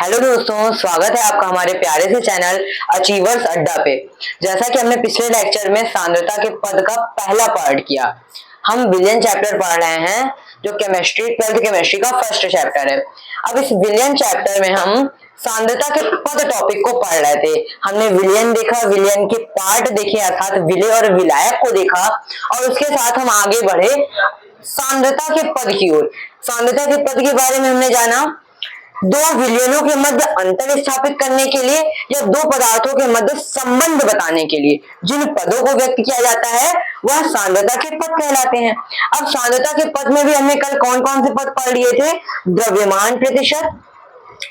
Hello दोस्तों, स्वागत है आपका हमारे प्यारे से चैनल अचीवर्स अड्डा पे। जैसा कि हमने पिछले लेक्चर में सांद्रता के पद का पहला पार्ट किया, हम विलियन चैप्टर पढ़ रहे हैं जो ट्वेल्थ केमिस्ट्री का फर्स्ट चैप्टर है। अब इस विलियन चैप्टर में हम सांद्रता के पद टॉपिक को पढ़ रहे थे। हमने विलियन देखा, विलियन के पार्ट देखे अर्थात विलेय और विलायक को देखा, और उसके साथ हम आगे बढ़े सांद्रता के पद की ओर। सांद्रता के पद के बारे में हमने जाना दो विलयनों के मध्य अंतर स्थापित करने के लिए या दो पदार्थों के मध्य संबंध बताने के लिए जिन पदों को व्यक्त किया जाता है वह सांद्रता के पद कहलाते हैं। अब सांद्रता के पद में भी हमने कल कौन कौन से पद पढ़ लिए थे? द्रव्यमान प्रतिशत,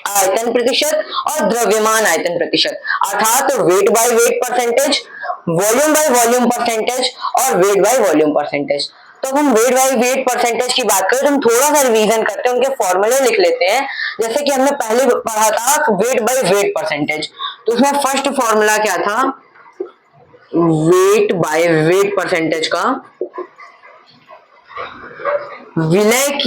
आयतन प्रतिशत और द्रव्यमान आयतन प्रतिशत, अर्थात weight by weight percentage, volume by volume percentage और वेट बाय वॉल्यूम परसेंटेज। तो हम वेट बाय वेट परसेंटेज की बात करें तो हम थोड़ा सा रिवीजन करते हैं, उनके फॉर्मूले लिख लेते हैं। जैसे कि हमने पहले पढ़ा था वेट बाय वेट परसेंटेज, तो उसमें फर्स्ट फॉर्मूला क्या था? वेट बाय वेट परसेंटेज का विलय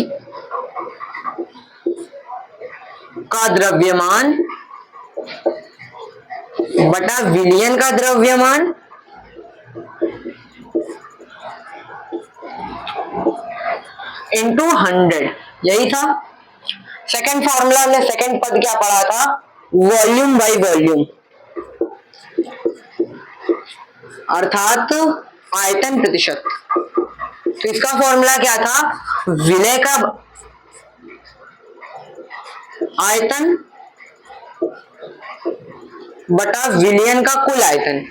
का द्रव्यमान बटा विलियन का द्रव्यमान इंटू 100, यही था। सेकंड फॉर्मूला हमने सेकंड पद क्या पढ़ा था? वॉल्यूम बाय वॉल्यूम, अर्थात आयतन प्रतिशत। तो इसका फॉर्मूला क्या था? विलय का आयतन बटा विलियन का कुल आयतन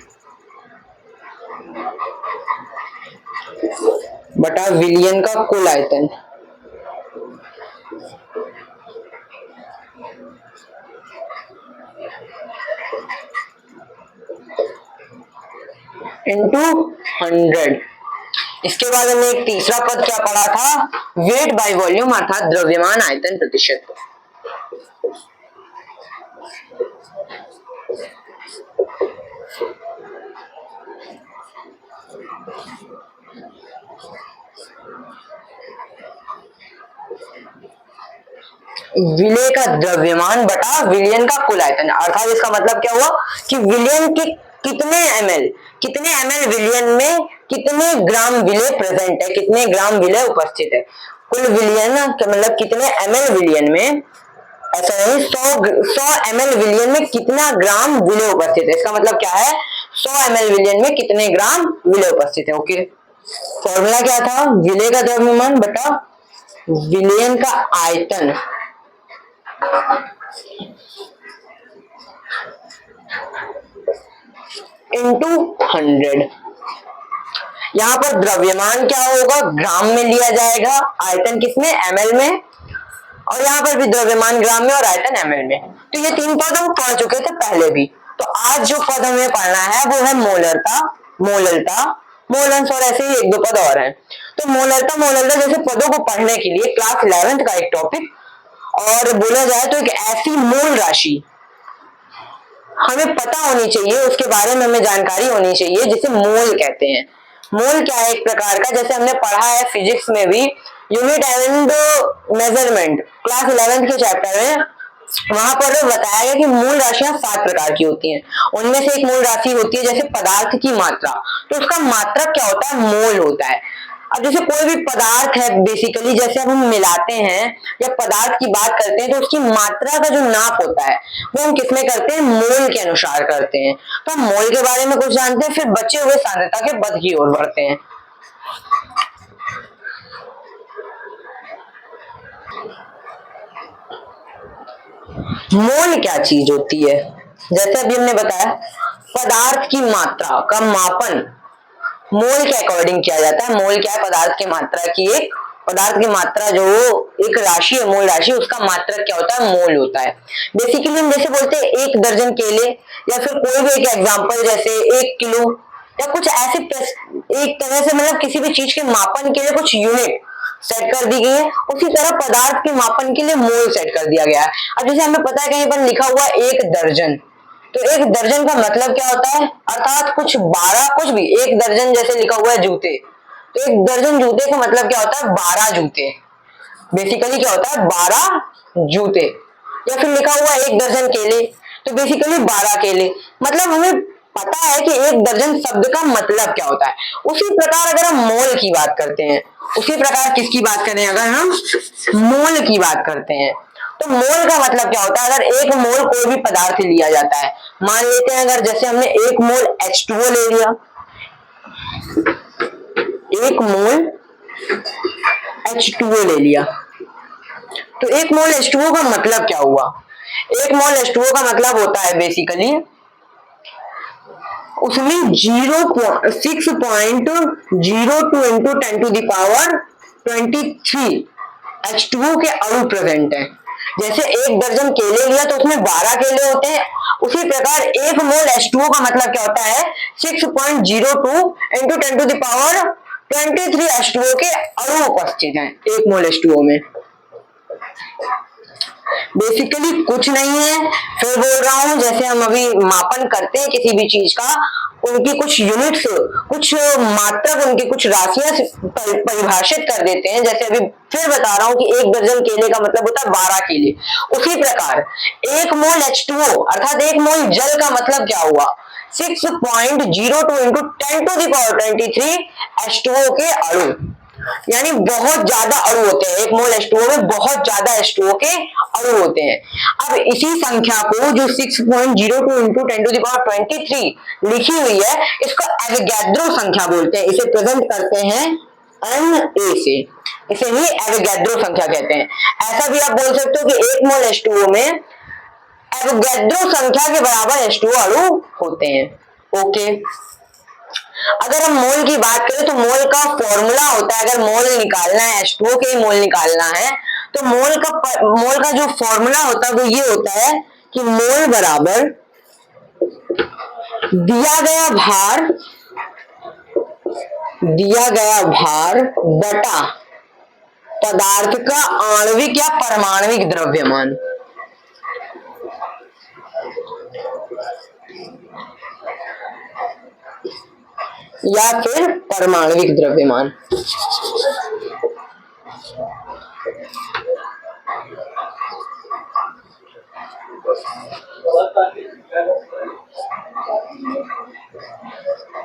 बटा विलियन का कुल आयतन इंटू 100। इसके बाद हमने एक तीसरा पद क्या पढ़ा था? वेट बाय वॉल्यूम, अर्थात द्रव्यमान आयतन प्रतिशत। विलय का द्रव्यमान बटा विलियन का कुल आयतन, अर्थात इसका मतलब क्या हुआ कि विलियन के कितने एमएल विलियन में कितने ग्राम विलय प्रेजेंट है, कितने ग्राम विलय उपस्थित है। कुल विलियन का मतलब कितने एमएल विलियन में, ऐसा नहीं 100 एमएल विलियन में कितना ग्राम विलय उपस्थित है। इसका मतलब क्या है? 100 एमएल विलियन में कितने ग्राम विलय उपस्थित है। ओके, फॉर्मूला क्या था? विलय का द्रव्यमान बटा विलियन का आयतन इंटू 100। यहां पर द्रव्यमान क्या होगा? ग्राम में लिया जाएगा, आयतन किसमें? एमएल में, और यहां पर भी द्रव्यमान ग्राम में और आयतन एमएल में। तो ये तीन पद हम पढ़ चुके थे पहले भी। तो आज जो पद हमें पढ़ना है वो है मोलरता, मोललता, मोलेंस, और ऐसे ही एक दो पद और हैं। तो मोलरता मोललता जैसे पदों को पढ़ने के लिए क्लास 11th का एक टॉपिक, और बोला जाए तो एक ऐसी मोल राशि हमें पता होनी चाहिए, उसके बारे में हमें जानकारी होनी चाहिए जिसे मोल कहते हैं। मोल क्या है? एक प्रकार का, जैसे हमने पढ़ा है फिजिक्स में भी unit and measurement class 11th के चैप्टर में, वहां पर बताया गया कि मूल राशियां 7 प्रकार की होती हैं। उनमें से एक मूल राशि होती है जैसे पदार्थ की मात्रा, तो उसका मात्रक क्या होता है? मोल होता है। अब जैसे कोई भी पदार्थ है, बेसिकली जैसे हम मिलाते हैं या पदार्थ की बात करते हैं तो उसकी मात्रा का जो नाप होता है वो हम किसमें करते हैं? मोल के अनुसार करते हैं। तो हम मोल के बारे में कुछ जानते हैं, फिर बचे हुए सांद्रता के पद की ओर बढ़ते हैं। मोल क्या चीज होती है? जैसे अभी हमने बताया पदार्थ की मात्रा का मापन मोल के अकॉर्डिंग किया जाता है। मोल क्या है? पदार्थ की मात्रा की एक, पदार्थ की मात्रा जो एक राशि है, मोल राशि, उसका मात्रक क्या होता है? मोल होता है। बेसिकली हम जैसे बोलते हैं 1 दर्जन केले, या फिर कोई भी एक एग्जांपल जैसे 1 किलो, या कुछ ऐसे एक तरह से मतलब किसी भी चीज के मापन के लिए कुछ यूनिट सेट कर दी गई है, उसी तरह पदार्थ के मापन के लिए मोल सेट कर दिया गया है। अब जैसे हमें पता है कहीं पर लिखा हुआ 1 दर्जन, तो 1 दर्जन का मतलब क्या होता है? अर्थात कुछ 12, कुछ भी 1 दर्जन जैसे लिखा हुआ है जूते, तो 1 दर्जन जूते का मतलब क्या होता है? 12 जूते। बेसिकली क्या होता है? 12 जूते। या फिर लिखा हुआ 1 दर्जन केले, तो बेसिकली 12 केले। मतलब हमें पता है कि 1 दर्जन शब्द का मतलब क्या होता है। उसी प्रकार अगर हम मोल की बात करते हैं, उसी प्रकार किसकी बात करें, अगर हम मोल की बात करते हैं, तो मोल का मतलब क्या होता है। अगर 1 मोल कोई भी पदार्थ लिया जाता है, मान लेते हैं अगर जैसे हमने 1 मोल H2O ले लिया, 1 मोल H2O ले लिया, तो 1 मोल H2O का मतलब क्या हुआ। 1 मोल H2O का मतलब होता है बेसिकली उसमें 6.02 इंटू 10⁻23 H2O के अणु प्रेजेंट है। जैसे 1 दर्जन केले लिया तो उसमें 12 केले होते हैं, उसी प्रकार 1 मोल H2O का मतलब क्या होता है, 6.02 इंटू 10⁻23 H2O के अणु उपस्थित हैं 1 मोल H2O में। बेसिकली कुछ नहीं है, फिर बोल रहा हूं, जैसे हम अभी मापन करते हैं किसी भी चीज का, उनकी कुछ यूनिट्स, कुछ मात्रक, उनकी कुछ राशियां परिभाषित कर देते हैं। जैसे अभी फिर बता रहा हूं कि 1 दर्जन केले का मतलब होता है 12 केले। उसी प्रकार 1 मोल H2O अर्थात 1 मोल जल का मतलब क्या हुआ, 6.02 इंटू 10⁻23 H2O के अणु, यानी बहुत ज्यादा अणु होते हैं। 1 मोल H2O में बहुत ज्यादा H2O के अणु होते हैं। अब इसी संख्या को जो 6.02 इंटू 10⁻23 लिखी हुई है, इसको एवोगैड्रो संख्या बोलते हैं। इसे प्रेजेंट करते हैं Na से, इसे ही एवोगैड्रो संख्या कहते हैं। ऐसा भी आप बोल सकते हो कि 1 मोल H2O में एवोगैड्रो संख्या के बराबर H2O अणु होते हैं। ओके, अगर हम मोल की बात करें तो मोल का फॉर्मूला होता है, अगर मोल निकालना है, H2O के मोल निकालना है, तो मोल का जो फॉर्मूला होता है वो ये होता है कि मोल बराबर दिया गया भार बटा पदार्थ का आणविक या परमाणविक द्रव्यमान। या फिर परमाणविक द्रव्यमान।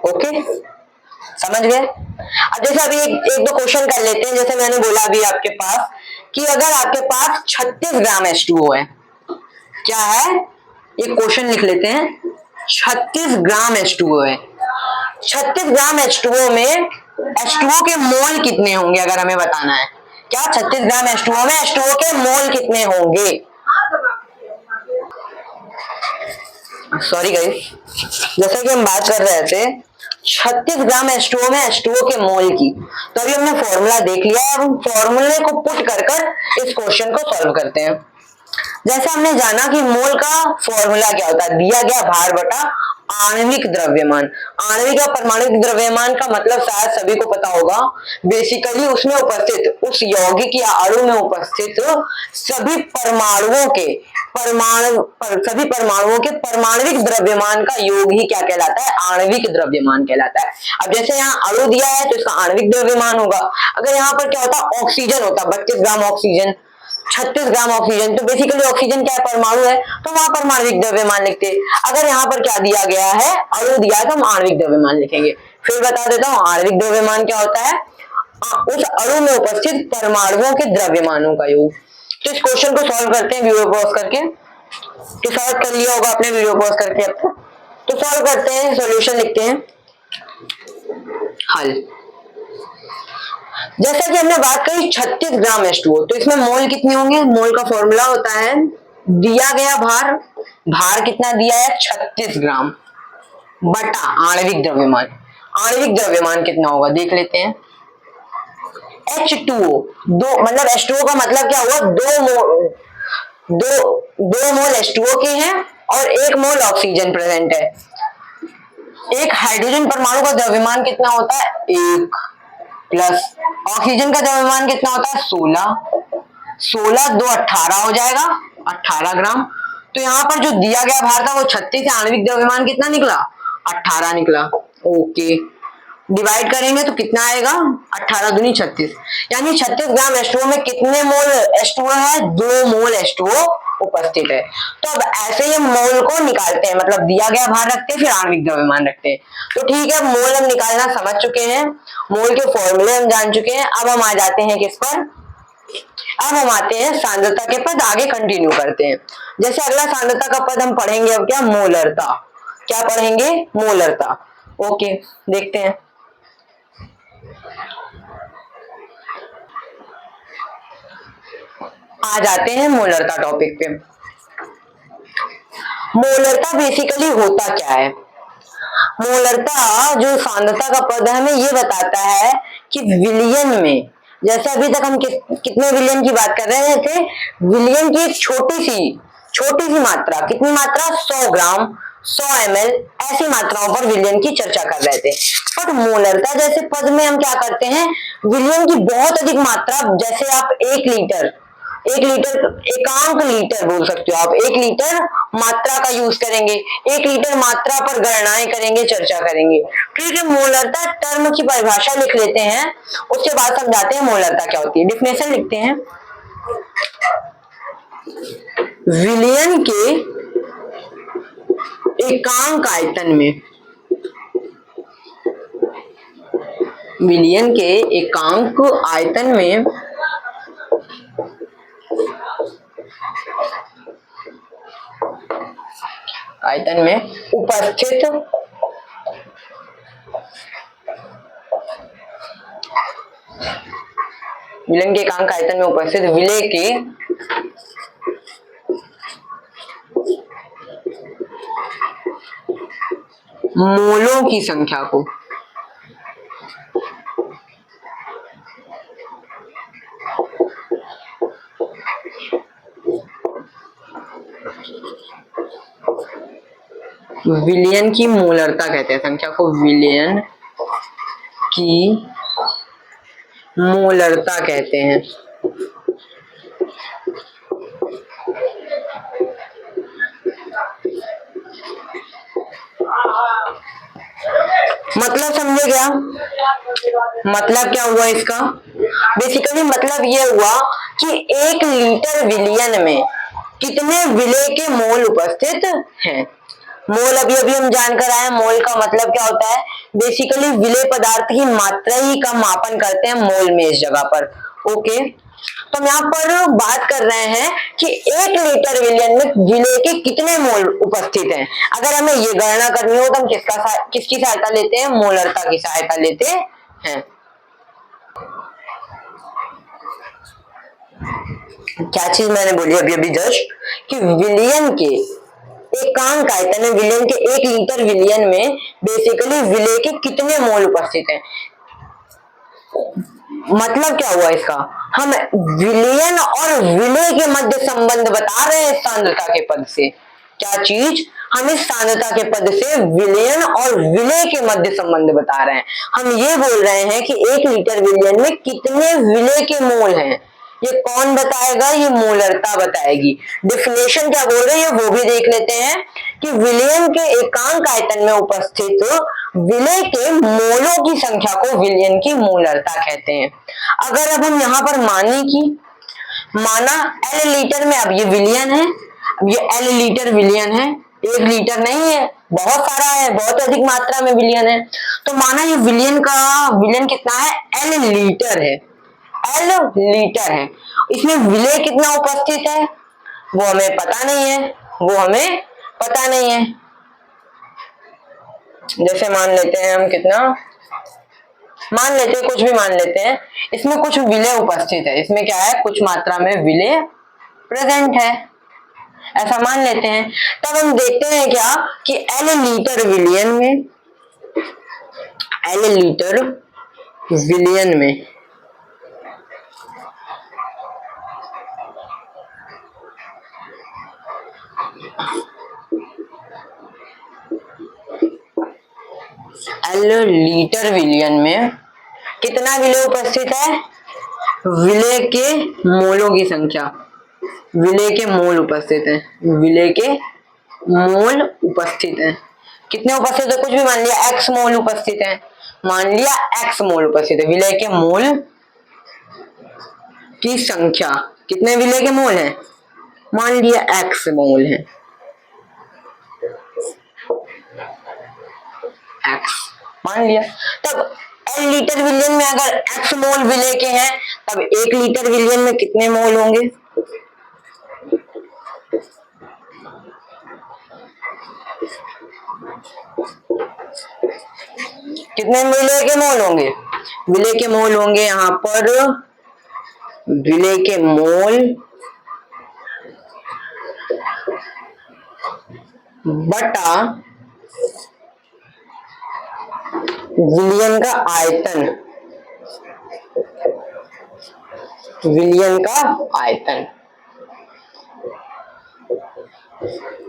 ओके, समझ गए। अब जैसे अभी एक दो क्वेश्चन कर लेते हैं। जैसे मैंने बोला अभी आपके पास कि अगर आपके पास 36 ग्राम H2O है, क्या है, एक क्वेश्चन लिख लेते हैं। 36 ग्राम H2O है, 36 ग्राम H2O में H2O के मोल कितने होंगे, अगर हमें बताना है। क्या 36 ग्राम H2O में H2O के मोल कितने होंगे। सॉरी गाइस, जैसा कि हम बात कर रहे थे 36 ग्राम H2O में H2O के मोल की, तो अभी हमने फॉर्मूला देख लिया। अब हम फॉर्मूले को पुट कर इस क्वेश्चन को सॉल्व करते हैं। जैसा हमने जाना कि मोल का फॉर्मूला क्या होता है, दिया गया भार बटा आणविक द्रव्यमान। आणविक या परमाणुविक द्रव्यमान का मतलब शायद सभी को पता होगा, बेसिकली उसमें उपस्थित, उस यौगिक या अणु में उपस्थित सभी परमाणुओं के परमाणुविक द्रव्यमान का योग ही क्या कहलाता है, आणविक द्रव्यमान कहलाता है। अब जैसे यहाँ अणु दिया है तो इसका आणविक द्रव्यमान होगा। अगर यहाँ पर क्या होता, ऑक्सीजन होता, 32 ग्राम ऑक्सीजन, 36 ग्राम ऑक्सीजन, तो बेसिकली ऑक्सीजन क्या है, परमाणु है, तो वहां परमाणविक द्रव्यमान लिखते। अगर यहाँ पर क्या दिया गया है, अणु दिया है, तो हम आणविक द्रव्यमान लिखेंगे। फिर बता देता हूँ आणविक द्रव्यमान क्या होता है, उस अणु में उपस्थित परमाणुओं के द्रव्यमानों का योग। तो इस क्वेश्चन को सॉल्व करते हैं वीडियो पॉज करके। तो सॉल्व कर लिया होगा आपने वीडियो पॉज करके अब तक, तो सॉल्व करते हैं, सॉल्यूशन लिखते हैं, हल। जैसा कि हमने बात करी 36 ग्राम H2O, तो इसमें मोल कितने होंगे, मोल का फॉर्मूला होता है दिया गया भार कितना दिया है 36 ग्राम बटा आणविक द्रव्यमान। आणविक द्रव्यमान कितना होगा देख लेते हैं। H2O, दो मतलब H2O का मतलब क्या हुआ, दो मोल H2O के हैं और 1 मोल ऑक्सीजन प्रेजेंट है। एक हाइड्रोजन परमाणु का द्रव्यमान कितना होता है 1, प्लस ऑक्सीजन का द्रव्यमान कितना होता है 16 2 18 हो जाएगा, 18 ग्राम। तो यहाँ पर जो दिया गया भार था वो 36 है, आणविक द्रव्यमान कितना निकला 18 निकला। ओके, डिवाइड करेंगे तो कितना आएगा, 18 दूनी 36, यानी 36 ग्राम H2O में कितने मोल H2O है, 2 मोल H2O उपस्थित है। तो अब ऐसे ही मोल को निकालते हैं, मतलब दिया गया भार रखते हैं फिर आणविक द्रव्यमान रखते हैं। तो ठीक है, मोल हम निकालना समझ चुके हैं, मोल के फॉर्मूले हम जान चुके हैं। अब हम आ जाते हैं किस पर, अब हम आते हैं सांद्रता के पद, आगे कंटिन्यू करते हैं। जैसे अगला सांद्रता का पद हम पढ़ेंगे अब क्या, मोलरता। क्या पढ़ेंगे, मोलरता। ओके, देखते हैं। आ जाते हैं मोलरता टॉपिक पे। मोलरता बेसिकली होता क्या है? मोलरता जो सांद्रता का पद है हमें ये बताता है कि विलियन में, जैसे अभी तक हम कितने विलियन की बात कर रहे थे, विलियन की एक छोटी सी मात्रा, कितनी मात्रा, 100 ग्राम, 100 ml, ऐसी मात्राओं पर विलियन की चर्चा कर रहे थे। बट मोलरता जैसे पद में हम क्या करते हैं, विलियन की बहुत अधिक मात्रा, जैसे आप 1 लीटर, एकांक लीटर बोल सकते हो आप, 1 लीटर मात्रा का यूज करेंगे, 1 लीटर मात्रा पर गणनाएं करेंगे, चर्चा करेंगे। ठीक है, मोलरता टर्म की परिभाषा लिख लेते हैं, उसके बाद समझाते हैं मोलरता क्या होती है। डिफिनेशन लिखते हैं, विलियन के एकांक आयतन में, विलियन के एकांक आयतन में उपस्थित विलयन के एकांक आयतन में उपस्थित विलेय के मोलों की संख्या को विलियन की मोलरता कहते हैं, संख्या को विलियन की मोलरता कहते हैं। मतलब समझे क्या, मतलब क्या हुआ इसका, बेसिकली मतलब ये हुआ कि 1 लीटर विलियन में कितने विलेय के मोल उपस्थित हैं। मोल अभी हम जानकर आए, मोल का मतलब क्या होता है, बेसिकली विलेय पदार्थ की मात्रा ही का मापन करते हैं मोल में इस जगह पर। ओके, तो हम यहाँ पर बात कर रहे हैं कि 1 लीटर विलियन में विलेय के कितने मोल उपस्थित हैं। अगर हमें ये गणना करनी हो तो हम किसकी सहायता लेते हैं, मोलरता की सहायता लेते हैं। क्या चीज मैंने बोली अभी जस्ट, कि विलियन के एकांक आयतन में, विलियन के 1 लीटर विलियन में बेसिकली विलेय के कितने मोल उपस्थित हैं। मतलब क्या हुआ इसका, हम विलियन और विलेय के मध्य संबंध बता रहे हैं सांद्रता के पद से। क्या चीज, हम इस सांद्रता के पद से विलियन और विलेय के मध्य संबंध बता रहे हैं। हम ये बोल रहे हैं कि 1 लीटर विलियन में कितने विलेय के मोल हैं, ये कौन बताएगा, ये मोलरता बताएगी। डिफिनेशन क्या बोल रही है वो भी देख लेते हैं, कि विलियन के एकांक आयतन में उपस्थित विलेय के मोलों की संख्या को विलियन की मोलरता कहते हैं। अगर अब हम यहाँ पर माना एल लीटर में, अब ये विलियन है, अब ये एल लीटर विलियन है, 1 लीटर नहीं है, बहुत सारा है, बहुत अधिक मात्रा में विलियन है। तो माना ये विलियन कितना है, एल लीटर है, एल लीटर है, इसमें विलेय कितना उपस्थित है वो हमें पता नहीं है, जैसे मान लेते हैं हम, कितना मान लेते हैं, कुछ भी मान लेते हैं, इसमें कुछ विलेय उपस्थित है, इसमें क्या है, कुछ मात्रा में विलेय प्रेजेंट है, ऐसा मान लेते हैं। तब हम देखते हैं क्या, कि एल लीटर विलियन में, एल लीटर विलियन में एल लीटर विलियन में कितना विलेय उपस्थित है, विलेय के मोलों की संख्या, विलेय के मोल उपस्थित है, विलेय के मोल उपस्थित है, कितने उपस्थित है, कुछ भी मान लिया, एक्स मोल उपस्थित है, मान लिया एक्स मोल उपस्थित है, विलेय के मोल की संख्या, कितने विलेय के मोल हैं, मान लिया x मोल है, x मान लिया। तब L लीटर विलियन में अगर x मोल विलेय के हैं तब 1 लीटर विलियन में कितने मोल होंगे? कितने विलेय के मोल होंगे? विलेय के मोल होंगे यहां पर, विलेय के मोल बटा विलियन का आयतन, विलियन का आयतन।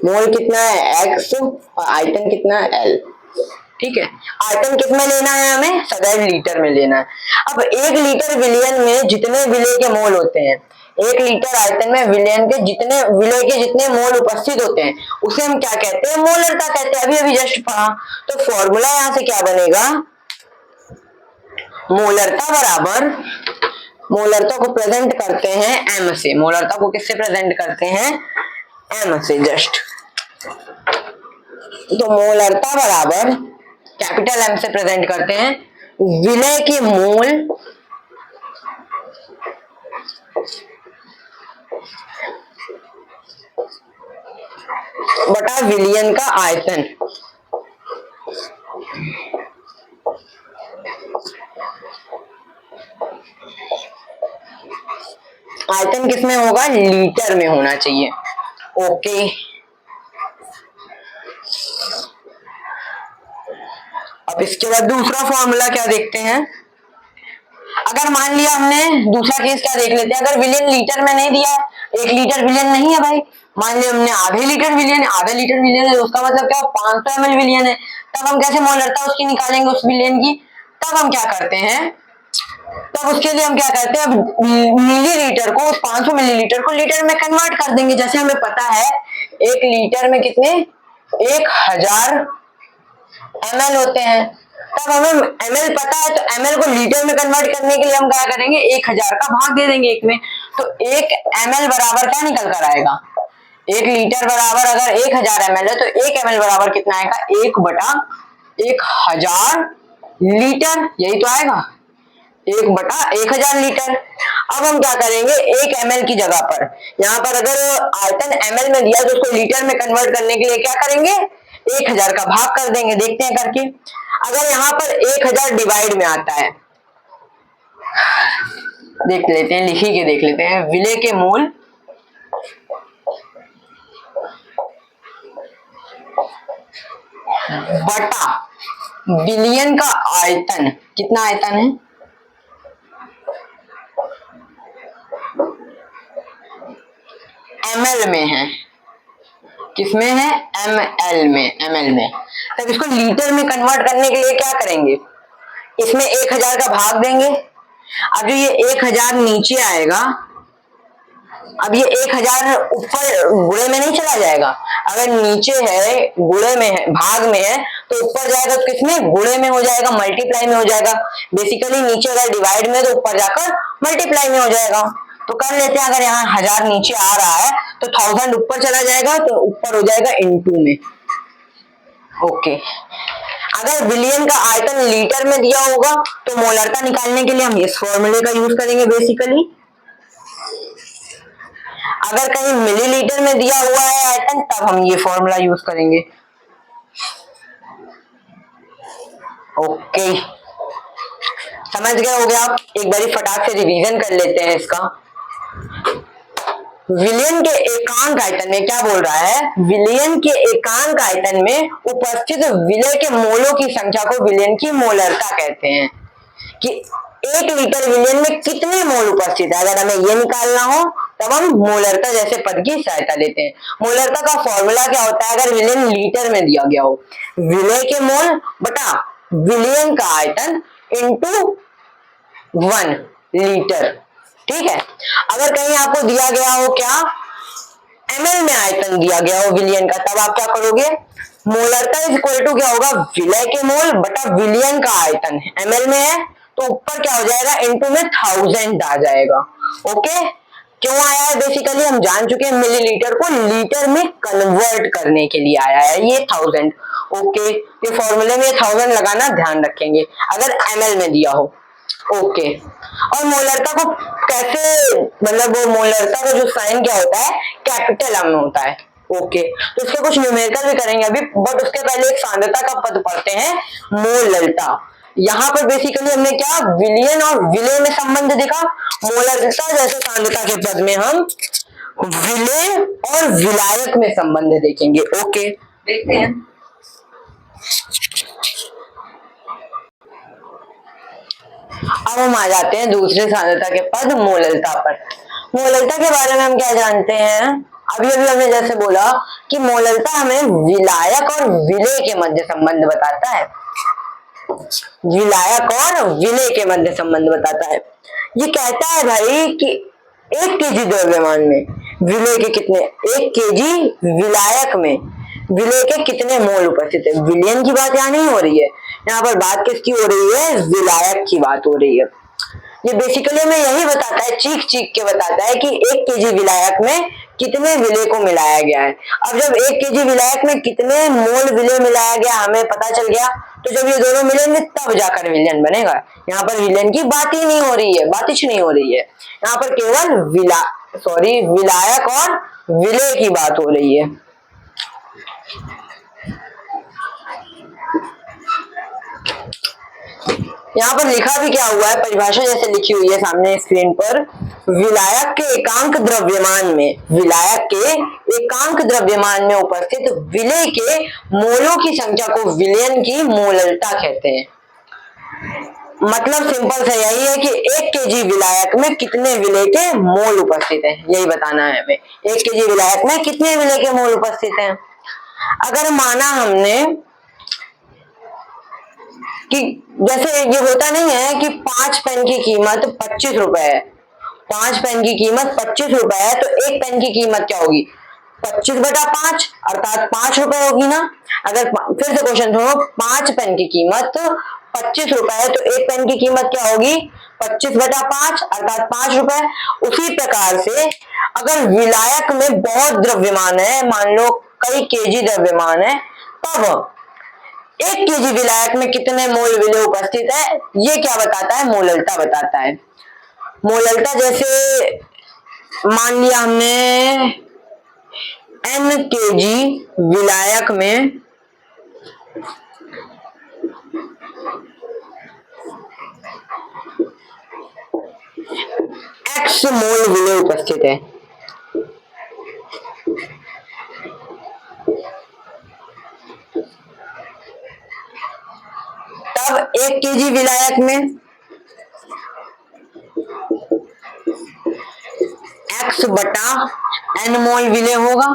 मोल कितना है x और आयतन कितना है L। ठीक है, आयतन कितने लेना है हमें? सदैव लीटर में लेना है। अब 1 लीटर विलियन में जितने विलेय के मोल होते हैं, 1 लीटर आयतन में विलियन के जितने विलेय के जितने मोल उपस्थित होते हैं उसे हम क्या कहते हैं? मोलरता कहते हैं। अभी अभी जस्ट पढ़ा। तो फॉर्मूला यहां से क्या बनेगा? मोलरता बराबर, मोलरता को प्रेजेंट करते हैं m से। मोलरता को किससे प्रेजेंट करते हैं? m से जस्ट। तो मोलरता बराबर कैपिटल M से प्रेजेंट करते हैं विलेय के मोल बटा विलियन का आयतन। आयतन किसमें होगा? लीटर में होना चाहिए। ओके, अब इसके बाद दूसरा फॉर्मूला क्या देखते हैं। अगर मान लिया हमने दूसरा केस क्या देख लेते हैं, अगर विलियन लीटर में नहीं दिया, 1 लीटर विलियन नहीं है भाई, मान लिया हमने आधे लीटर विलियन, आधे लीटर विलियन है, उसका मतलब क्या? 500 ml विलियन है। तब हम कैसे मोलरता उसकी निकालेंगे उस विलियन की? तब हम क्या करते हैं, तब उसके लिए हम क्या करते हैं, अब मिलीलीटर को, 500 मिलीलीटर को लीटर में कन्वर्ट कर देंगे। जैसे हमें पता है 1 लीटर में कितने, 1000 ml होते हैं। तब हमें ml पता है, तो ml को लीटर में कन्वर्ट करने के लिए हम क्या करेंगे, 1000 का भाग दे देंगे 1 में। तो 1 ml बराबर क्या निकल कर आएगा? 1 लीटर बराबर अगर 1000 ml है तो 1 ml बराबर कितना आएगा? 1 बटा 1000 लीटर, यही तो आएगा, 1 बटा 1000 लीटर। अब हम क्या करेंगे, 1 ml की जगह पर, यहाँ पर अगर आयतन ml में दिया तो उसको लीटर में कन्वर्ट करने के लिए क्या करेंगे, 1000 का भाग कर देंगे। देखते हैं करके। अगर यहाँ पर 1000 डिवाइड में आता है, देख लेते हैं, लिखी के देख लेते हैं। विलेय के मोल बटा विलियन का आयतन, कितना आयतन है? ml में है। किसमें है? ml में, ml में। तब इसको लीटर में कन्वर्ट करने के लिए क्या करेंगे, इसमें 1000 का भाग देंगे। अब जो ये 1000 नीचे आएगा, अब ये 1000 ऊपर गुणे में नहीं चला जाएगा। अगर नीचे है गुणे में है, भाग में है, तो ऊपर जाएगा तो किसमें? गुणे में हो जाएगा, मल्टीप्लाई में हो जाएगा। बेसिकली नीचे अगर डिवाइड में तो ऊपर जाकर मल्टीप्लाई में हो जाएगा। तो कर लेते हैं, अगर यहाँ 1000 नीचे आ रहा है तो 1000 ऊपर चला जाएगा, तो ऊपर हो जाएगा इनटू में। ओके, अगर विलियन का आयतन लीटर में दिया होगा तो मोलरता निकालने के लिए हम इस फॉर्मूले का यूज करेंगे बेसिकली। अगर कहीं मिलीलीटर में दिया हुआ है आयतन तब हम ये फॉर्मूला यूज करेंगे। ओके, समझ गए होगे आप? एक बारी फटाक से रिवीजन कर लेते हैं इसका। विलियन के एकांक आयतन में क्या बोल रहा है, विलियन के एकांक आयतन में उपस्थित विलेय के मोलों की संख्या को विलियन की मोलरता कहते हैं। कि 1 लीटर विलियन में कितने मोल उपस्थित है, अगर हमें ये निकालना हो तब हम मोलरता जैसे पद की सहायता लेते हैं। मोलरता का फॉर्मूला क्या होता है, अगर विलियन लीटर में दिया गया हो, विलेय के मोल बटा विलियन का आयतन इंटू 1 लीटर। ठीक है, अगर कहीं आपको दिया गया हो क्या, ml में आयतन दिया गया हो विलियन का, तब आप क्या करोगे, मोलरता इज इक्वल टू क्या होगा, विलेय के मोल बटा विलियन का आयतन। ml में है तो ऊपर क्या हो जाएगा, इनटू में 1000 आ जाएगा। ओके, क्यों आया है? बेसिकली हम जान चुके हैं मिलीलीटर को लीटर में कन्वर्ट करने के लिए आया है ये 1000। ओके, ये फॉर्मूले में 1000 लगाना ध्यान रखेंगे अगर ml में दिया हो। ओके, और मोलरता को कैसे, मतलब वो मोलरता का जो साइन क्या होता है, कैपिटल एम में होता है। ओके, तो इसके कुछ न्यूमेरिकल भी करेंगे अभी, बट उसके पहले एक सांद्रता का पद पढ़ते हैं, मोलरता। यहाँ पर बेसिकली हमने क्या विलियन और विलेय में संबंध देखा, मोलरता जैसे सांद्रता के पद में हम विलेय और विलायक में संबंध देखेंगे। ओके, देखते हैं। अब हम आ जाते हैं दूसरे सांद्रता के पद मोलरता पर। मोलरता के बारे में हम क्या जानते हैं? अभी अभी हमने जैसे बोला कि मोलरता हमें विलायक और विलेय के मध्य संबंध बताता है, विलायक और विलेय के मध्य संबंध बताता है। ये कहता है भाई कि 1 केजी द्रव्यमान में विलेय के कितने, 1 केजी विलायक में विलेय के कितने मोल उपस्थित है। विलयन की बात यहाँ नहीं हो रही है, यहाँ पर बात किसकी हो रही है, विलायक की बात हो रही है। ये बेसिकली हमें यही बताता है, चीख चीख के बताता है कि 1 केजी विलायक में कितने विलेय को मिलाया गया है। अब जब 1 केजी विलायक में कितने मोल विलेय मिलाया गया हमें पता चल गया, तो जब ये दोनों मिलेंगे तब जाकर विलयन बनेगा। यहाँ पर विलयन की बात ही नहीं हो रही है, बातिश नहीं हो रही है, यहाँ पर केवल विलायक और विलेय की बात हो रही है। यहाँ पर लिखा भी क्या हुआ है, परिभाषा जैसे लिखी हुई है सामने स्क्रीन पर, विलायक के एकांक द्रव्यमान में, विलायक के एकांक द्रव्यमान में उपस्थित विलेय के मोलों की संख्या को विलयन की मोलरता कहते हैं। मतलब सिंपल सा यही है कि 1 केजी विलायक में कितने विलेय के मोल उपस्थित है, यही बताना है हमें। 1 केजी विलायक में कितने विलेय के मोल उपस्थित हैं। अगर माना हमने कि जैसे ये होता नहीं है कि 5 पेन की कीमत 25 रुपए है, 5 पेन की कीमत 25 रुपए है, तो 1 पेन की कीमत क्या होगी, 25/5 अर्थात 5 रुपए होगी ना। अगर फिर से क्वेश्चन सुनो, 5 पेन की कीमत 25 रुपए है, तो 1 पेन की कीमत क्या होगी, 25/5 अर्थात 5 रुपए। उसी प्रकार से अगर विलायक में बहुत द्रव्यमान है, मान लो कई केजी द्रव्यमान है, तब 1 केजी विलायक में कितने मोल विलेय उपस्थित है, ये क्या बताता है, मोलरता बताता है। मोलरता जैसे मान लिया हमने n केजी विलायक में x मोल विलेय उपस्थित है, तब 1 केजी विलायक में x/n मोल विलेय होगा,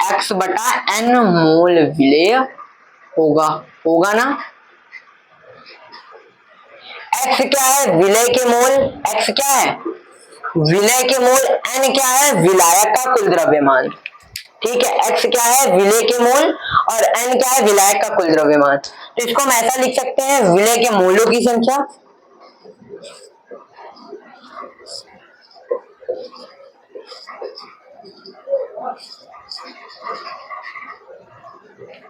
x/n मोल विलेय होगा ना। x क्या है, विलेय के मोल, x क्या है, विलेय के मोल, n क्या है, विलायक का कुल द्रव्यमान। ठीक है, x क्या है, विलेय के मोल, और n क्या है, विलायक का कुल द्रव्यमान। तो इसको हम ऐसा लिख सकते हैं, विलेय के मोलों की संख्या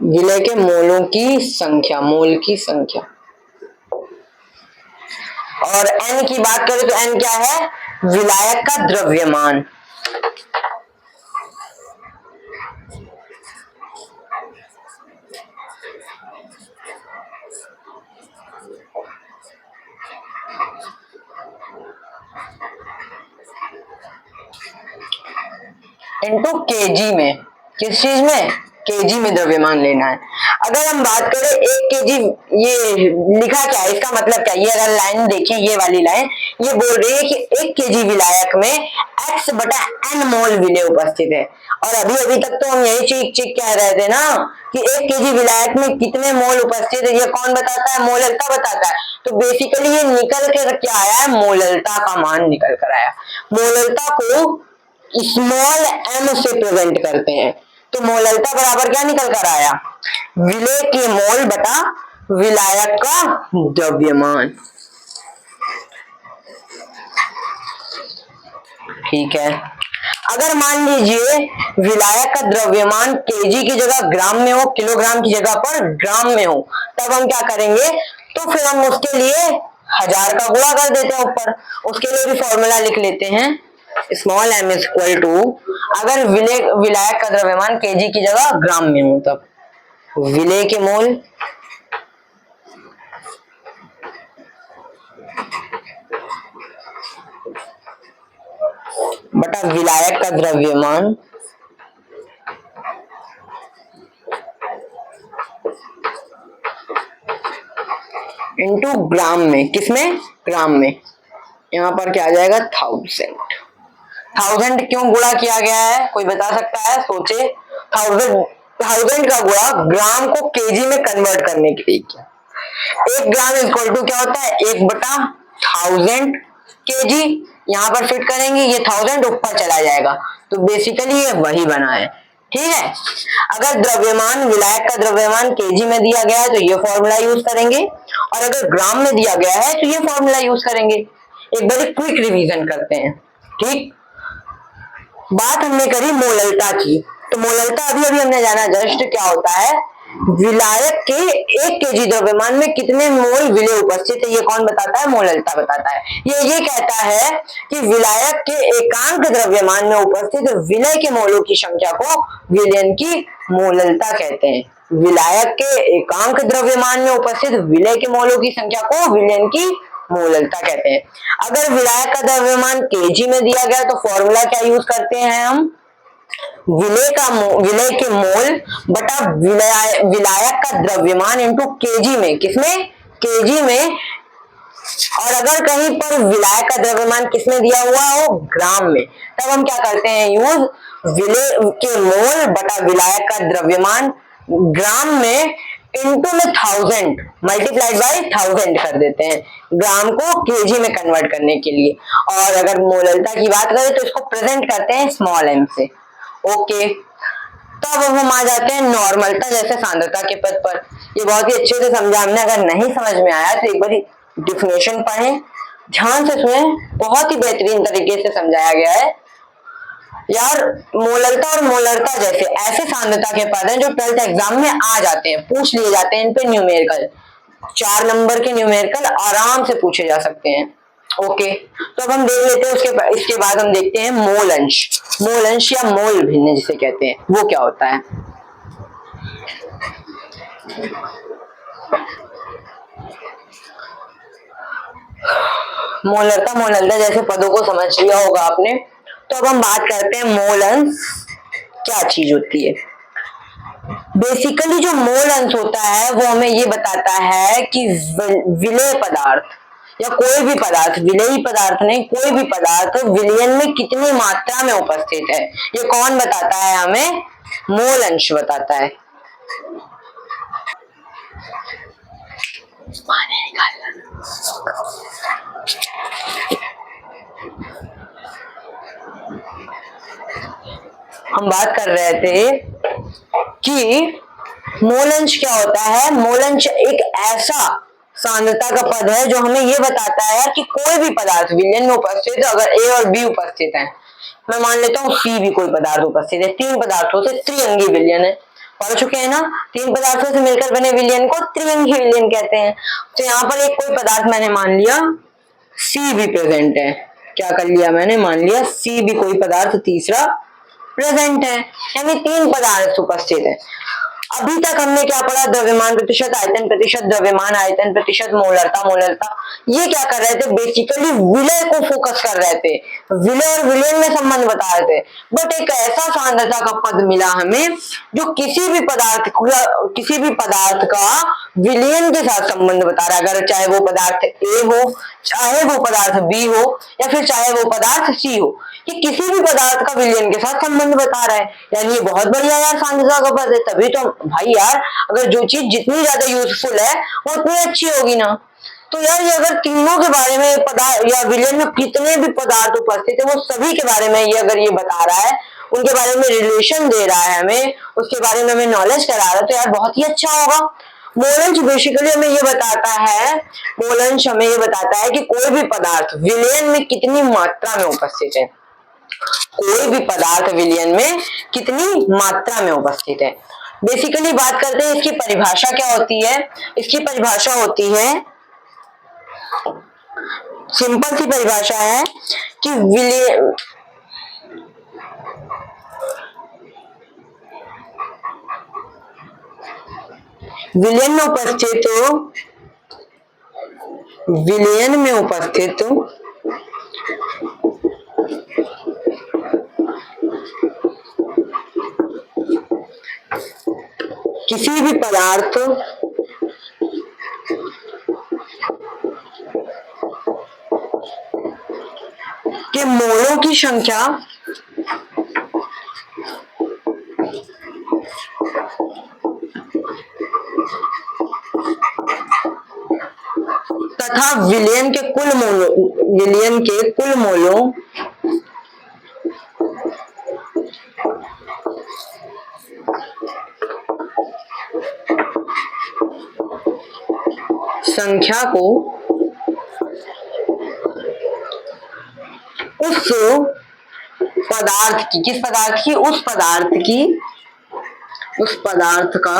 विलेय के मोलों की संख्या, मोल की संख्या। और n की बात करें तो n क्या है, विलायक का द्रव्यमान। इनटू केजी में, किस चीज में, केजी में द्रव्यमान लेना है। अगर हम बात करें 1 केजी, ये लिखा क्या है, इसका मतलब क्या है, ये अगर लाइन देखिए, ये वाली लाइन ये बोल रही है कि 1 केजी विलायक में x/n मोल विलेय उपस्थित है। और अभी अभी तक तो हम यही चीख चीख कह रहे थे ना कि 1 केजी विलायक में कितने मोल उपस्थित है, ये कौन बताता है, मोलरता बताता है। तो बेसिकली ये निकल कर क्या आया है, मोलरता का मान निकल कर आया। मोलरता को स्मॉल m से प्रेजेंट करते हैं, तो मोलरता बराबर क्या निकल कर आया, विलेय के मोल बटा विलायक का द्रव्यमान। ठीक है। अगर मान लीजिए विलायक का द्रव्यमान केजी की जगह ग्राम में हो, किलोग्राम की जगह पर ग्राम में हो, तब हम क्या करेंगे, तो फिर हम उसके लिए 1000 का गुणा कर देते हैं ऊपर। उसके लिए भी फॉर्मूला लिख लेते हैं, small m is equal to, अगर विलायक का द्रव्यमान केजी की जगह ग्राम में हो तब विलेय के मोल बटा विलायक का द्रव्यमान इनटू ग्राम में, किसमें, ग्राम में। यहाँ पर क्या आ जाएगा, 1000 क्यों गुणा किया गया है, कोई बता सकता है, सोचे। 1000 का गुणा ग्राम को केजी में कन्वर्ट करने के लिए किया। 1 ग्राम इक्वल टू क्या होता है, 1/1000 केजी। यहाँ पर फिट करेंगे, ये 1000 ऊपर चला जाएगा, तो बेसिकली ये वही बना है। ठीक है। अगर द्रव्यमान, विलायक का द्रव्यमान केजी में दिया गया है तो ये फॉर्मूला यूज करेंगे, और अगर ग्राम में दिया गया है तो ये फॉर्मूला यूज करेंगे। एक बार क्विक रिवीजन करते हैं। ठीक, बात हमने करी मोललता की, तो मोललता अभी अभी हमने जाना जस्ट क्या होता है, विलायक के 1 केजी द्रव्यमान में कितने मोल विलेय उपस्थित है, ये कौन बताता है, मोललता बताता है। ये कहता है कि विलायक के एकांक द्रव्यमान में उपस्थित विलेय के मोलों की संख्या को विलयन की मोललता कहते हैं। विलायक के एकांक द्रव्यमान में उपस्थित विलेय के मोलों की संख्या को विलयन की मोललता कहते हैं। अगर विलायक का द्रव्यमान केजी में दिया गया तो फॉर्मूला क्या यूज करते हैं हम, विलेय के मोल बटा विलायक का द्रव्यमान इनटू केजी में, किसमें, केजी में। और अगर कहीं पर विलायक का द्रव्यमान किसमें दिया हुआ हो, ग्राम में, तब हम क्या करते हैं, यूज विलेय के मोल बटा विलायक का द्रव्यमान ग्राम में इनटू में 1000 मल्टीप्लाइड बाय 1000 कर देते हैं, ग्राम को केजी में कन्वर्ट करने के लिए। और अगर मोललता की बात करें तो इसको प्रेजेंट करते हैं स्मॉल m से। ओके, तब हम आ जाते हैं नॉर्मलता जैसे सांद्रता के पद पर। ये बहुत ही अच्छे से समझा हमने, अगर नहीं समझ में आया तो एक बार डिफिनेशन पढ़ें, ध्यान से सुने, बहुत ही बेहतरीन तरीके से समझाया गया है यार। मोललता और मोलरता जैसे ऐसे सांद्रता के पद हैं जो 12th एग्जाम में आ जाते हैं, पूछ लिए जाते हैं, इन पे न्यूमेरिकल 4 नंबर के न्यूमेरिकल आराम से पूछे जा सकते हैं। ओके, तो अब हम देख लेते हैं इसके बाद हम देखते हैं मोल अंश। मोल अंश या मोल भिन्न जिसे कहते हैं, वो क्या होता है। मोलरता मोललता जैसे पदों को समझ लिया होगा आपने, तो अब हम बात करते हैं मोल अंश क्या चीज होती है। बेसिकली जो मोल अंश होता है वो हमें ये बताता है कि विलेय पदार्थ या कोई भी पदार्थ, विलेयी पदार्थ नहीं, कोई भी पदार्थ विलयन में कितनी मात्रा में उपस्थित है, ये कौन बताता है, हमें मोल अंश बताता है। हम बात कर रहे थे कि मोल अंश क्या होता है। मोल अंश एक ऐसा सांद्रता का पद है जो हमें ये बताता है कि कोई भी पदार्थ विलयन में उपस्थित है, अगर ए और बी उपस्थित है, मैं मान लेता हूँ सी भी कोई पदार्थ उपस्थित है, 3 पदार्थों से त्रिअंगी विलयन है, पढ़ चुके हैं ना, 3 पदार्थों से मिलकर बने विलयन को त्रिअंगी विलयन कहते हैं। तो यहाँ पर एक कोई पदार्थ मैंने मान लिया सी भी प्रेजेंट है, क्या कर लिया मैंने, मान लिया सी भी कोई पदार्थ तीसरा प्रेजेंट है, यानी 3 पदार्थ उपस्थित है। अभी तक हमने क्या पढ़ा, द्रव्यमान प्रतिशत, आयतन प्रतिशत, द्रव्यमान आयतन प्रतिशत, मोलरता मोलरता, ये क्या कर रहे थे, बेसिकली विलय को फोकस कर रहे थे, विलय और विलयन में संबंध बता रहे थे। बट एक ऐसा सांद्रता का पद मिला हमें जो किसी भी पदार्थ का विलयन के साथ संबंध बता रहा है, अगर चाहे वो पदार्थ ए हो, चाहे वो पदार्थ बी हो, या फिर चाहे वो पदार्थ सी हो, ये किसी भी पदार्थ का विलयन के साथ संबंध बता रहा है। यानी ये बहुत बढ़िया यार सांद्रता का पद है। तभी तो भाई यार, अगर जो चीज जितनी ज्यादा यूजफुल है वो उतनी अच्छी होगी ना। तो यार ये अगर तीनों के बारे में पदार्थ या विलयन में कितने भी पदार्थ उपस्थित है वो सभी के बारे में ये अगर ये बता रहा है, उनके बारे में रिलेशन दे रहा है हमें, उसके बारे में हमें नॉलेज करा रहा है, तो यार बहुत ही अच्छा होगा। मोलंश बेसिकली हमें ये बताता है, मोलंश हमें ये बताता है कि कोई भी पदार्थ विलयन में कितनी मात्रा में उपस्थित है। कोई भी पदार्थ विलयन में कितनी मात्रा में उपस्थित है। बेसिकली बात करते हैं इसकी परिभाषा क्या होती है। इसकी परिभाषा होती है, सिंपल सी परिभाषा है कि विलयन में उपस्थित किसी भी पदार्थ के मोलों की संख्या तथा विलयन के कुल मोलों संख्या को उस पदार्थ की, किस पदार्थ की, उस पदार्थ का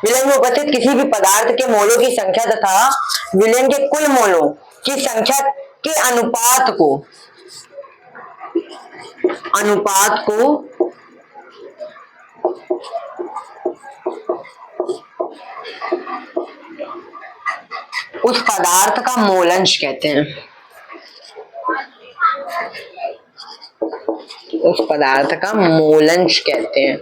विलयन में उपस्थित किसी भी पदार्थ के मोलों की संख्या तथा विलयन के कुल मोलों की संख्या के अनुपात को उस पदार्थ का मोलंश कहते हैं। उस पदार्थ का मोलंश कहते हैं।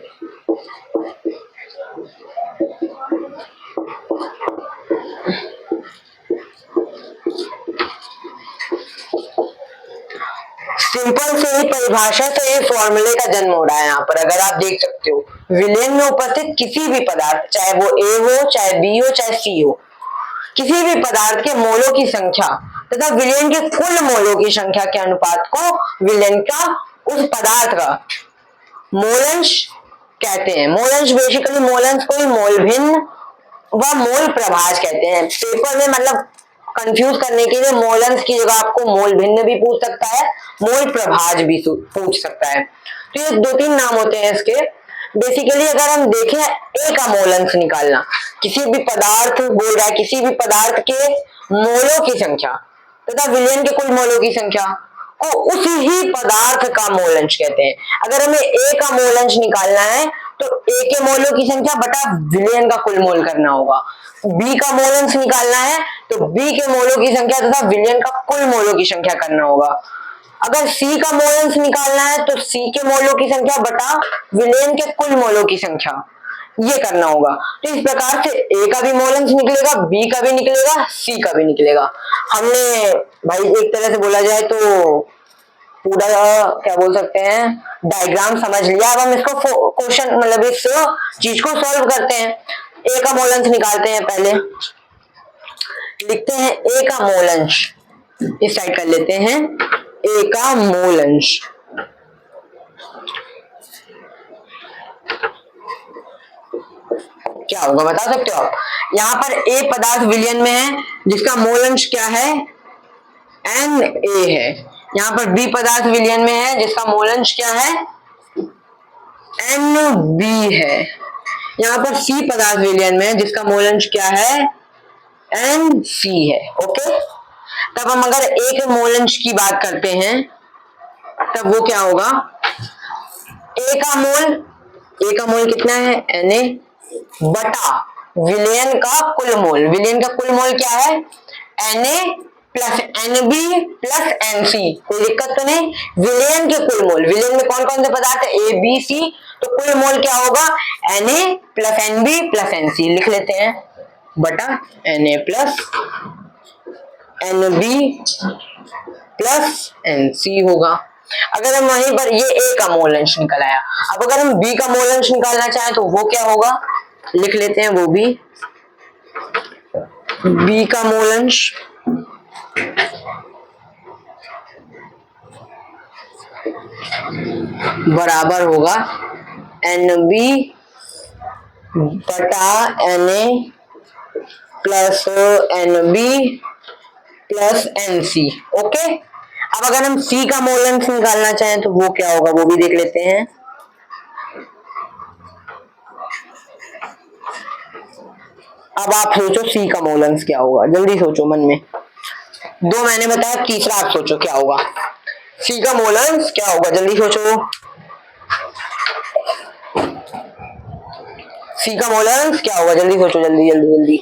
सिंपल से ही परिभाषा से ये फॉर्मूले का जन्म हो रहा है। यहाँ पर अगर आप देख सकते हो, विलयन में उपस्थित किसी भी पदार्थ, चाहे वो ए हो, चाहे बी हो, चाहे सी हो, किसी भी पदार्थ के मोलों की संख्या तथा विलयन के कुल मोलों की संख्या के अनुपात को विलयन का उस पदार्थ का मोलंश कहते हैं। मोलंश बेसिकली मोलंश को मोल भिन्न व मोल प्रभाज कहते हैं। पेपर में मतलब कंफ्यूज करने के लिए मोलंश की जगह आपको मोल भिन्न भी पूछ सकता है, मोल प्रभाज भी पूछ सकता है। तो ये 2-3 नाम होते हैं इसके। बेसिकली अगर हम देखें ए का मोलंश निकालना, किसी भी पदार्थ बोल रहा है, किसी भी पदार्थ के मोलों की संख्या तथा विलयन के कुल मोलों की संख्या को उसी ही पदार्थ का मोलंश कहते हैं। अगर हमें ए का मोलंश निकालना है तो ए के मोलों की संख्या बटा विलयन का कुल मोल करना होगा। बी का मोलंश निकालना है तो बी के मोलों की संख्या तथा विलयन का कुल मोलों की संख्या करना होगा। अगर सी का मोलंश निकालना है तो सी के मोलों की संख्या बटा विलयन के कुल मोलों की संख्या, ये करना होगा। तो इस प्रकार से ए का भी मोलंश निकलेगा, बी का भी निकलेगा, सी का भी निकलेगा। हमने भाई एक तरह से बोला जाए तो पूरा क्या बोल सकते हैं, डायग्राम समझ लिया। अब हम इसको क्वेश्चन मतलब इस चीज को सॉल्व करते हैं। ए का मोलंश निकालते हैं। पहले लिखते हैं ए का मोलंश, इस साइड कर लेते हैं। ए का मोलंश क्या होगा बता सकते हो आप? यहाँ पर ए पदार्थ विलयन में है जिसका मोलंश क्या है, Na है। यहाँ पर बी पदार्थ विलयन में है जिसका मोलंश क्या है, Nb है। यहाँ पर सी पदार्थ विलयन में है जिसका मोलंश क्या है, Nc है। ओके, तब हम अगर ए के मोलंश की बात करते हैं तब वो क्या होगा, ए का मोल कितना है, Na बटा विलयन का कुल मोल। विलयन का कुल मोल क्या है, Na plus Nb plus Nc। कोई दिक्कत तो नहीं। विलयन के कुल मोल, विलयन में कौन कौन से पदार्थ है, A B C, तो कुल मोल क्या होगा, Na plus Nb plus Nc। लिख लेते हैं बटा Na plus Nb plus Nc होगा। अगर हम वहीं पर ये A का मोलंश निकल आया, अब अगर हम B का मोलंश निकालना चाहें तो वो क्या होगा, लिख लेते हैं वो भी। B का मोलंश बराबर होगा Nb बटा Na plus Nb plus Nc। Okay, अब अगर हम C का मोल अंश निकालना चाहें तो वो क्या होगा, वो भी देख लेते हैं। अब आप सोचो C का मोल अंश क्या होगा, जल्दी सोचो मन में। दो मैंने बताया, तीसरा आप सोचो क्या होगा। C का मोल अंश क्या होगा, जल्दी सोचो। C का मोल अंश क्या होगा, जल्दी सोचो, जल्दी जल्दी जल्दी।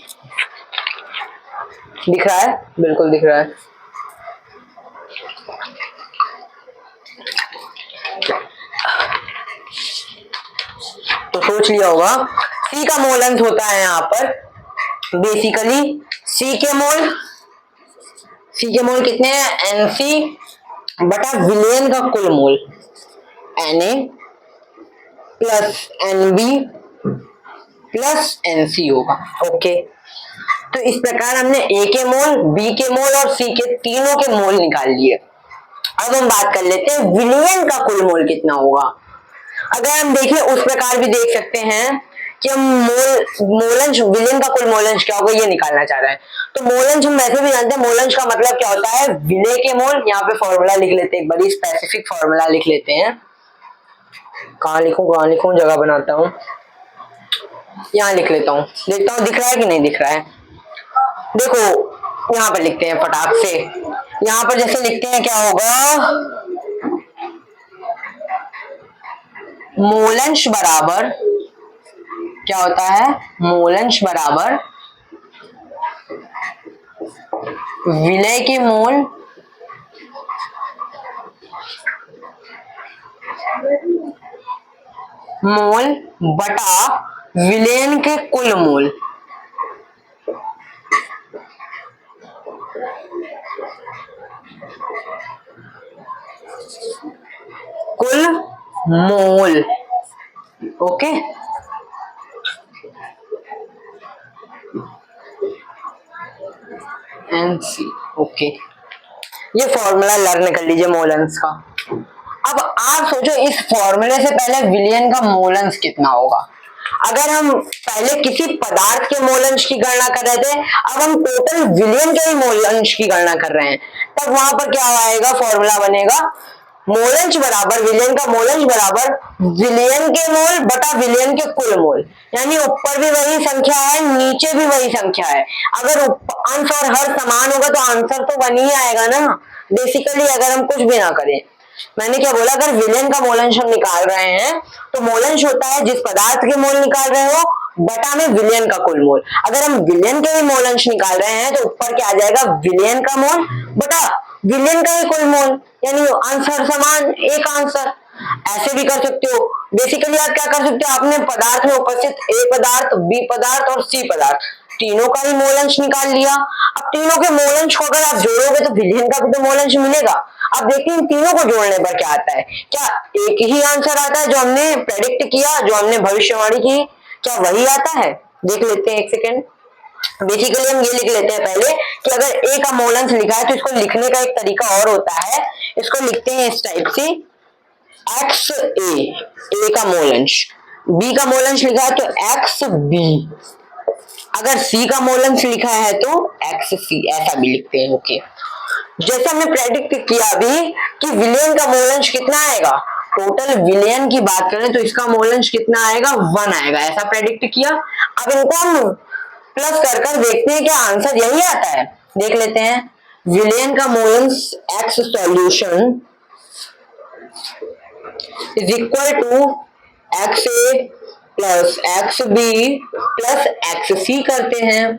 दिख रहा है, बिल्कुल दिख रहा है। तो सोच लिया होगा। C का मोल अंश होता है यहाँ पर बेसिकली C के मोल कितने हैं, NC बटा विलेन का कुल मोल Na plus NB plus NC होगा। ओके, तो इस प्रकार हमने A के मोल, B के मोल और C के तीनों के मोल निकाल लिए। अब हम बात कर लेते हैं विलेन का कुल मोल कितना होगा। अगर हम देखें उस प्रकार भी देख सकते हैं कि हम मोलंश विलेन का कुल मोलंश क्या होगा ये निकालना चाह रहे हैं। तो मोलंश हम वैसे भी जानते हैं, मोलंश का मतलब क्या होता है, विलेय के मोल। यहाँ पे फॉर्मूला लिख लेते हैं, एक बड़ी स्पेसिफिक फॉर्मूला लिख लेते हैं। कहाँ लिखूं, जगह बनाता हूँ, यहाँ लिख लेता हूँ, देखता हूँ दिख रहा है कि नहीं दिख रहा है। देखो यहाँ पर लिखते हैं फटाक से। यहाँ पर जैसे लिखते हैं क्या होगा, मोलंश बराबर क्या होता है, मोलंश बराबर विलेय के मोल बटा विलेन के कुल मोल। कुल मोल, ओके। NC, ओके, ये फॉर्मूला लर्न कर लीजिए मोलंस का। अब आप सोचो इस फॉर्मूले से पहले विलियन का मोलंस कितना होगा। अगर हम पहले किसी पदार्थ के मोलंश की गणना कर रहे थे, अब हम टोटल विलियन के ही मोलंश की गणना कर रहे हैं, तब वहां पर क्या आएगा, फॉर्मूला बनेगा मोलंश बराबर विलियन का मोलंश बराबर विलियन के मोल बटा विलियन के कुल मोल। यानी ऊपर भी वही संख्या है, नीचे भी वही संख्या है। अगर अंश और हर समान होगा तो आंसर तो बन ही आएगा ना बेसिकली, अगर हम कुछ भी ना करें। मैंने क्या बोला, अगर विलेन का मोलंश हम निकाल रहे हैं तो मोलंश होता है जिस पदार्थ के मोल निकाल रहे हो बटा में विलेन का कुल मोल। अगर हम विलेन के ही मोलंश निकाल रहे हैं तो ऊपर क्या आ जाएगा, विलेन का मोल बटा विलेन का ही कुल मोल, यानी आंसर समान, एक आंसर। ऐसे भी कर सकते हो। बेसिकली आप क्या कर सकते हो, आपने पदार्थ में उपस्थित A पदार्थ, B पदार्थ और C पदार्थ तीनों का ही मोलंश निकाल लिया। अब तीनों के मोलंश को अगर आप जोड़ोगे तो विलेन का भी तो मोलंश मिलेगा। अब देखते हैं तीनों को जोड़ने पर क्या आता है, क्या एक ही आंसर आता है जो हमने प्रेडिक्ट किया, जो हमने भविष्यवाणी की, क्या वही आता है, देख लेते हैं एक सेकेंड। बेसिकली हम ये लिख लेते हैं पहले कि अगर A का मोलंश लिखा है तो इसको लिखने का एक तरीका और होता है, इसको लिखते हैं इस टाइप से A का मोलंश, B का मोलंश लिखा है तो XB, अगर C का मोलंश लिखा है तो XC, ऐसा भी लिखते हैं। ओके, जैसे हमने प्रेडिक्ट किया अभी कि विलेन का मोलंश कितना आएगा, टोटल विलेन की बात करें तो इसका मोलंश कितना आएगा, 1 आएगा, ऐसा प्रेडिक्ट किया। अब इनको हम प्लस कर देखते हैं क्या आंसर यही आता है, देख लेते हैं। विलेन का मोलंश X solution is equal to XA plus XB plus XC करते हैं,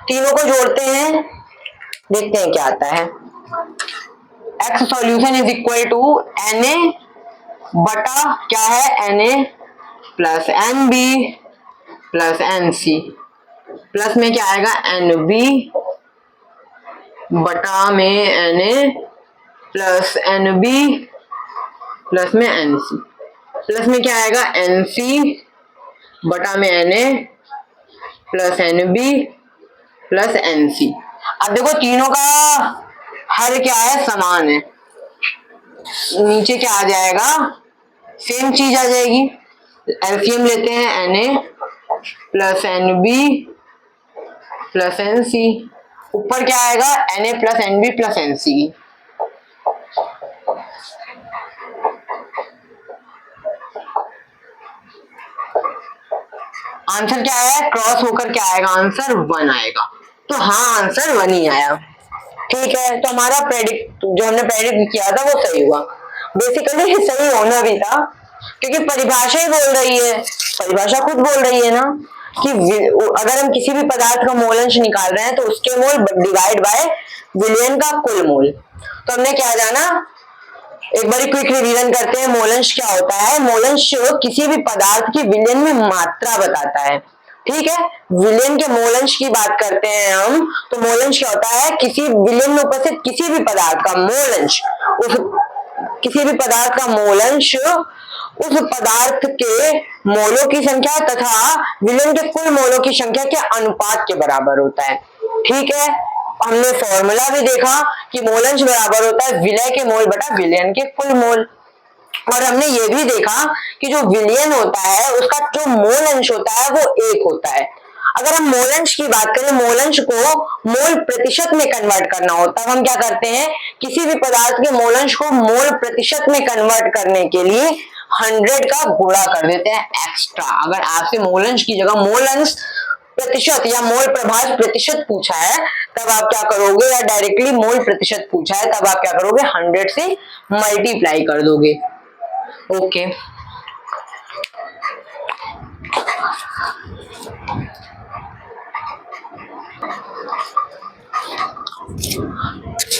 तीनों को जोड़ते हैं, देखते हैं क्या आता है। X solution is equal to Na बटा क्या है, Na plus NB plus NC, plus में क्या आएगा, NB बटा में Na प्लस NB प्लस में NC, प्लस में क्या आएगा, NC बटा में Na plus NB plus NC। अब देखो तीनों का हर क्या है, समान है, नीचे क्या आ जाएगा, सेम चीज आ जाएगी। एलसीएम लेते हैं, Na plus NB plus NC, ऊपर क्या आएगा, Na plus NB plus NC। Answer क्या है, क्रॉस होकर क्या आएगा, आंसर 1 आएगा। तो हाँ, आंसर 1 ही आया। ठीक है, तो हमारा प्रेडिक्ट जो हमने प्रेडिक्ट किया था वो सही हुआ। बेसिकली सही होना भी था, क्योंकि परिभाषा ही बोल रही है, परिभाषा खुद बोल रही है ना कि अगर हम किसी भी पदार्थ का मोल अंश निकाल रहे हैं तो उसके मोल डिवाइड बाय विलयन का कुल मोल। तो हमने क्या जाना, एक बार क्विक रिवीजन करते हैं। मोल अंश क्या होता है, मोल अंश किसी भी पदार्थ की विलयन में मात्रा बताता है। ठीक है, विलयन के मोल अंश की बात करते हैं हम, तो मोल अंश क्या होता है, किसी विलयन में उपस्थित किसी भी पदार्थ का मोल अंश, उस किसी भी पदार्थ का मोल अंश उस पदार्थ के मोलों की संख्या तथा विलयन के कुल मोलों की संख्या के अनुपात के बराबर होता है। ठीक है, हमने फॉर्मूला भी देखा कि मोल अंश बराबर होता है विलय के मोल बटा विलयन के कुल मोल। और हमने ये भी देखा कि जो विलयन होता है उसका जो मोल अंश होता है वो 1 होता है। अगर हम मोल अंश की बात करें, मोल अंश को मोल प्रतिशत में कन्वर्ट करना होता है, हम क्या करते हैं, किसी भी पदार्थ के मोल अंश को मोल प्रतिशत में कन्वर्ट करने के लिए 100 का गुणा कर देते हैं एक्स्ट्रा। अगर आपसे मोल अंश की जगह मोल अंश प्रतिशत या मोल प्रभाज प्रतिशत पूछा है तब आप क्या करोगे, या डायरेक्टली मोल प्रतिशत पूछा है तब आप क्या करोगे, 100 से मल्टीप्लाई कर दोगे। ओके,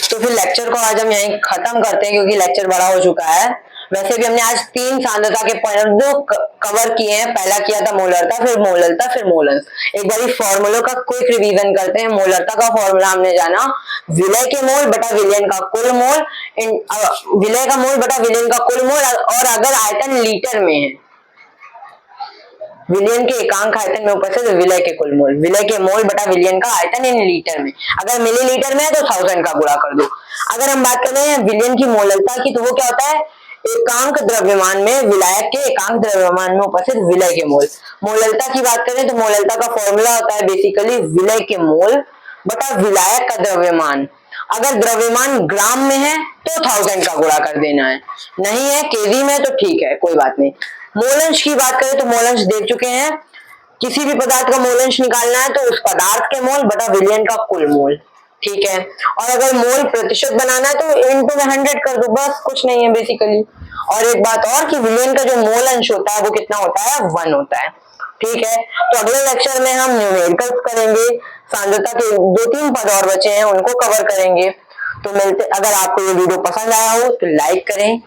तो फिर लेक्चर को आज हम यहीं खत्म करते हैं, क्योंकि लेक्चर बड़ा हो चुका है। वैसे भी हमने आज 3 सांद्रता के पॉइंट जो कवर किए हैं, पहला किया था मोलरता, फिर मोललता, फिर मोलंश। एक बार फॉर्मूलों का क्विक रिवीजन करते हैं। मोलरता का फॉर्मूला हमने जाना, विलय के मोल बटा विलयन का कुल मोल, विलय का मोल बटा विलयन का कुल मोल, और अगर आयतन लीटर में है, विलयन के एकांक आयतन में उपस्थित विलय के कुल मोल, विलय के मोल बटा विलयन का आयतन इन लीटर में, अगर मिलीलीटर में है तो 1000 का गुणा कर दो। अगर हम बात कर रहे हैं विलयन की मोललता की, तो वो क्या होता है, एकांक द्रव्यमान में विलायक के एकांक द्रव्यमान में उपस्थित विलय के मोल। मोललता की बात करें तो मोललता का फॉर्मूला होता है बेसिकली विलय के मोल बटा विलायक का द्रव्यमान। अगर द्रव्यमान ग्राम में है तो 1000 का गुणा कर देना है, नहीं है केजी में तो ठीक है, कोई बात नहीं। मोलंश की बात करें तो मोलंश देख चुके हैं, किसी भी पदार्थ का मोलंश निकालना है तो उस पदार्थ के मोल बटा विलयन का कुल मोल। ठीक है, और अगर मोल प्रतिशत बनाना है तो इनटू में 100 कर दो, बस कुछ नहीं है बेसिकली। और एक बात और कि विलयन का जो मोल अंश होता है वो कितना होता है, 1 होता है। ठीक है, तो अगले लेक्चर में हम न्यूमेरिकल्स करेंगे, सांद्रता के 2-3 पद और बचे हैं उनको कवर करेंगे। तो मिलते, अगर आपको ये वीडियो पसंद आया हो तो लाइक करें,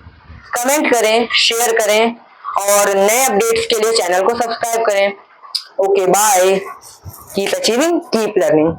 कमेंट करें, शेयर करें, और नए अपडेट्स के लिए चैनल को सब्सक्राइब करें। Okay, bye, keep achieving, keep learning.